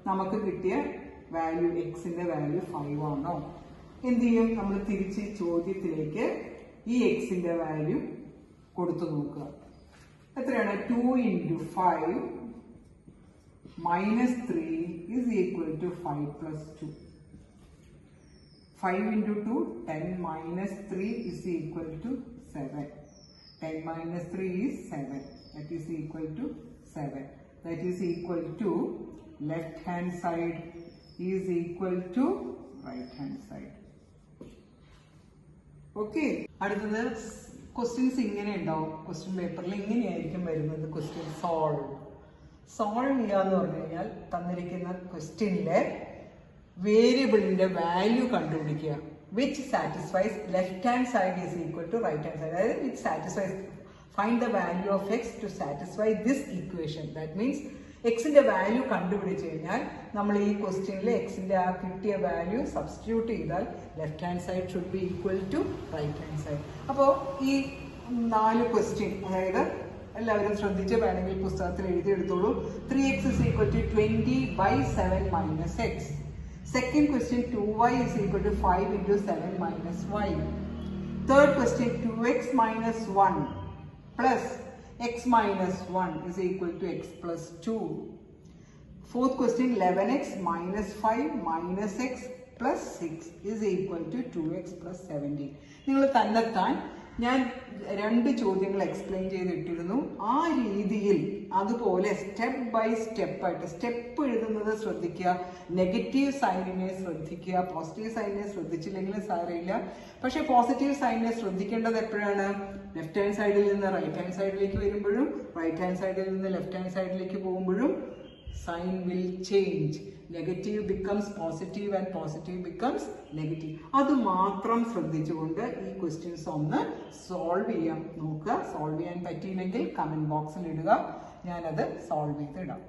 നമുക്ക് കിട്ടിയ വാല്യൂ എക്സിന്റെ വാല്യൂ 5 ആണോ? എന്ത് ചെയ്യും? നമ്മൾ തിരിച്ച് ചോദ്യത്തിലേക്ക് ഈ എക്സിന്റെ വാല്യൂ കൊടുത്തു നോക്കുക. എത്രയാണ്? 2 into 5 minus 3 is equal to 5 plus 2. 5 into 2, 10 minus 3 is equal to 7. 10 minus 3 is 7. That is equal to 7. That is equal to left hand side is equal to right hand side. Okay. അടുത്തത് questions ഇങ്ങനെ ഉണ്ടാവും. Question പേപ്പറിൽ ഇങ്ങനെയായിരിക്കും വരുന്നത്. Question solve ചെയ്യുക എന്ന് പറഞ്ഞു കഴിഞ്ഞാൽ തന്നിരിക്കുന്ന ക്വസ്റ്റ്യനിലെ വേരിയബിളിന്റെ വാല്യൂ കണ്ടുപിടിക്കുക. Which satisfies left hand side is equal to right hand side. അതായത് which satisfies find the value of x to satisfy this equation. That means എക്സിന്റെ വാല്യൂ കണ്ടുപിടിച്ച് കഴിഞ്ഞാൽ നമ്മൾ ഈ ക്വസ്റ്റ്യനിൽ എക്സിന്റെ ആ കിട്ടിയ വാല്യൂ സബ്സ്റ്റിറ്റ്യൂട്ട് ചെയ്താൽ left hand side should be equal to right hand side. അപ്പോൾ ഈ 4 ക്വസ്റ്റ്യൻ, അതായത് എല്ലാവരും ശ്രദ്ധിച്ച് വേണമെങ്കിൽ പുസ്തകത്തിൽ എഴുതിയെടുത്തോളൂ. 3x is equal to 20/7 minus x. Second question, 2y is equal to 5 into 7 minus y. Third question, 2x minus 1 plus x minus 1 is equal to x plus 2. Fourth question, 11x minus 5 minus x plus 6 is equal to 2x plus 17. നിങ്ങൾ തന്നെത്താൻ ഞാൻ 2 ചോദ്യങ്ങൾ explain ചെയ്തിട്ടിരുന്നു. ആ രീതിയിൽ അതുപോലെ step by സ്റ്റെപ്പായിട്ട് step എഴുതുന്നത് ശ്രദ്ധിക്കുക. നെഗറ്റീവ് സൈനിനെ ശ്രദ്ധിക്കുക. പോസിറ്റീവ് സൈനിനെ ശ്രദ്ധിച്ചില്ലെങ്കിലും സാരമില്ല. പക്ഷെ പോസിറ്റീവ് സൈനിനെ ശ്രദ്ധിക്കേണ്ടത് എപ്പോഴാണ്? ലെഫ്റ്റ് ഹാൻഡ് സൈഡിൽ നിന്ന് റൈറ്റ് ഹാൻഡ് സൈഡിലേക്ക് വരുമ്പോഴും റൈറ്റ് ഹാൻഡ് സൈഡിൽ നിന്ന് ലെഫ്റ്റ് ഹാൻഡ് സൈഡിലേക്ക് പോകുമ്പോഴും sign will change. Negative becomes positive and positive becomes negative. അത് മാത്രം ശ്രദ്ധിച്ചുകൊണ്ട് ഈ ക്വസ്റ്റ്യൻസ് ഒന്ന് സോൾവ് ചെയ്യാൻ നോക്കുക. സോൾവ് ചെയ്യാൻ പറ്റിയില്ലെങ്കിൽ കമന്റ് ബോക്സിൽ ഇടുക. ഞാനത് സോൾവ് ചെയ്തിടാം.